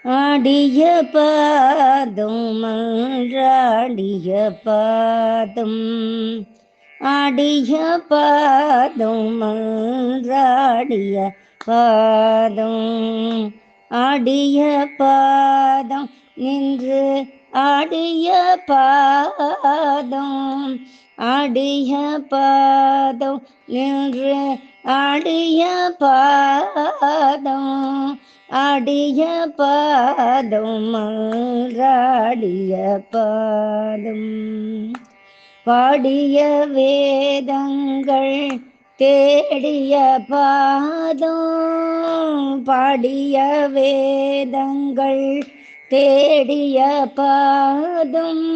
ஆடிய பாதம் மன்றாடிய பாதம், ஆடிய பாதம் மன்றாடிய பாதம், ஆடிய பாதம் நின்று ஆடிய பாதம், ஆடிய பாதம் நின்று ஆடிய பாதம், ஆடிய பாதம் மன்றாடிய பாதம், பாடிய வேதங்கள் தேடிய பாதம், பாடிய வேதங்கள் தேடிய பாதம்,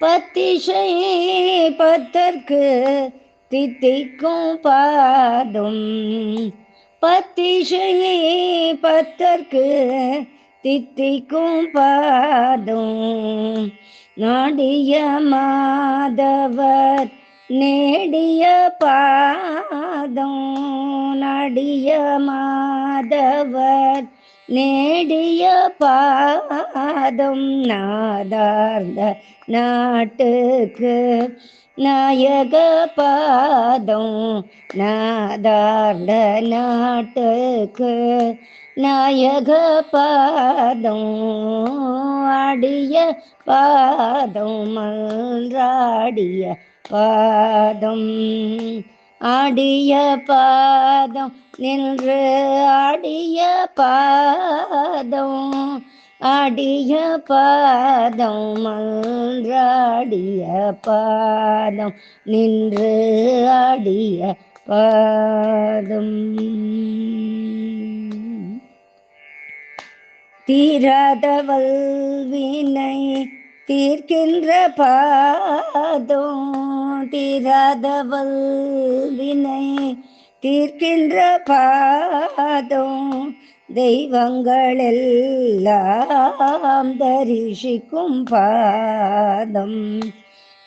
பத்திசை பத்தற்கு தித்திக்கும் பாதம், பத்திசை பத்தற்கு தித்திக்கும் பாதம், நாடிய மாதவர் நேடிய பாதம், நாடிய மாதவர் நேடிய பாதம், நாதார்ந்த நாட்டுக்கு நாயக பாதம், நாதார்ந்த நாட்டுக்கு நாயக பாதம், ஆடிய பாதம் மன்றாடிய பாதம், ஆடிய பாதம் நின்று ஆடிய பாதம், ஆடிய பாதம் மன்றாடிய பாதம் நின்று ஆடிய பாதம், தீராத வல்வினை தீர்க்கின்ற பாதம், தீராத வல்வினை தீர்க்கின்ற பாதம், தெய்வங்களெல்லாம் தரிசிக்கும் பாதம்,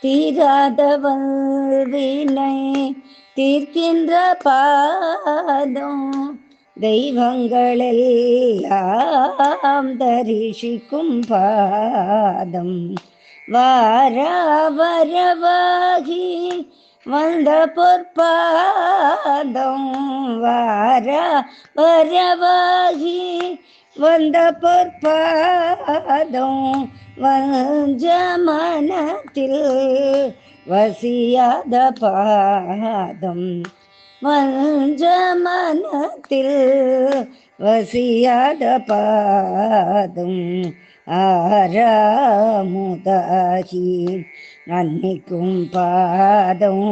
தீராத வல்வினை தீர்க்கின்ற பாதம், தெய்வங்களெல்லாம் தரிசிக்கும் பாதம், வாராவரவாகி வந்த பொற்பாதம், வாராவரவாகி வந்த பொற்பாதம், வஞ்ச மனத்தில் வசியாத பாதம், வஞ்ச மனத்தில் வசியாத பாதம், ஆறாமுதாகி அன்னிக்கும் பாதம்,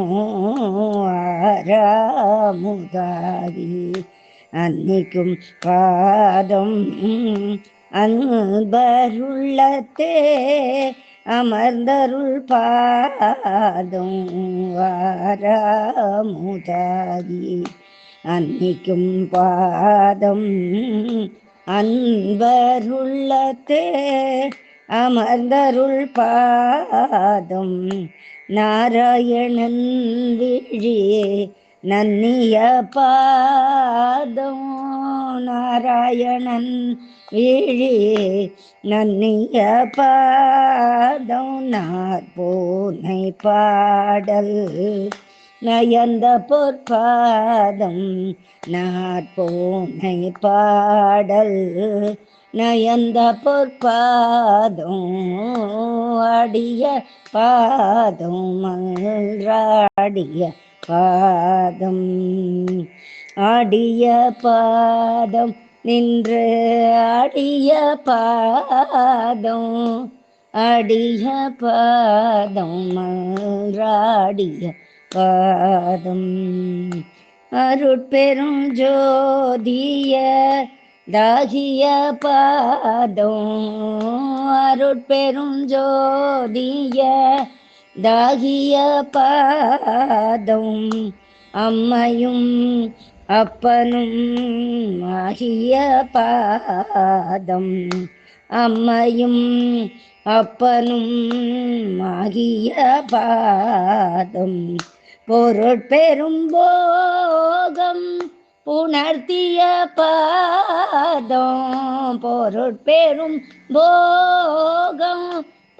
ஆறாமுதாகி அன்னிக்கும் பாதம், அன்பருள்ளத்தே அமர்ந்தருள் பாதம், வாராமுதாகி அன்னிக்கும் பாதம், அன்பருள்ளத்தே அமர்ந்தருள் பாதம், நாராயணன் விழியே நன்னிய பாதம், நாராயணன் விழியே நன்னிய பாதம், நாற்போனை பாடல் நயந்த பொற்பாதம், நாற்போனை பாடல் நயந்த பொற்பாதம், ஆடிய பாதம் மன்றாடிய பாதம், ஆடிய பாதம் நின்று ஆடிய பாதம், ஆடிய பாதம் மன்றாடிய பாதம், அருட்பெரும் ஜோதிய தாகிய பாதம், அருட்பெரும் ஜோதிய தாகிய பாதம், அம்மையும் அப்பனும் ஆகிய பாதம், அம்மையும் அப்பனும் ஆகிய பாதம், பொருட்பெரும் போகம் புணர்த்திய பாதம் பொருட்பெரும் போகம்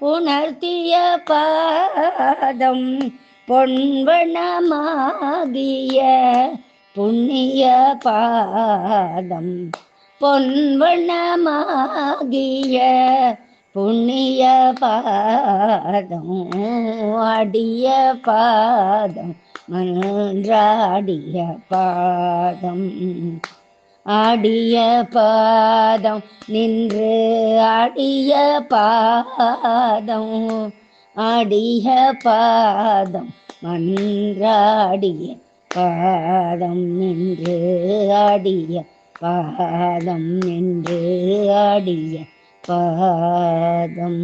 புணர்த்திய பாதம் பொன்வனமாகிய புண்ணிய பாதம் பொன்வனமாகிய புண்ணிய பாதம் அடிய பாதம் மன்றாடிய பாதம் ஆடிய பாதம் நின்று ஆடிய பாதம் ஆடிய பாதம் மன்றாடிய பாதம் நின்று ஆடிய பாதம் நின்று ஆடிய பாதம்.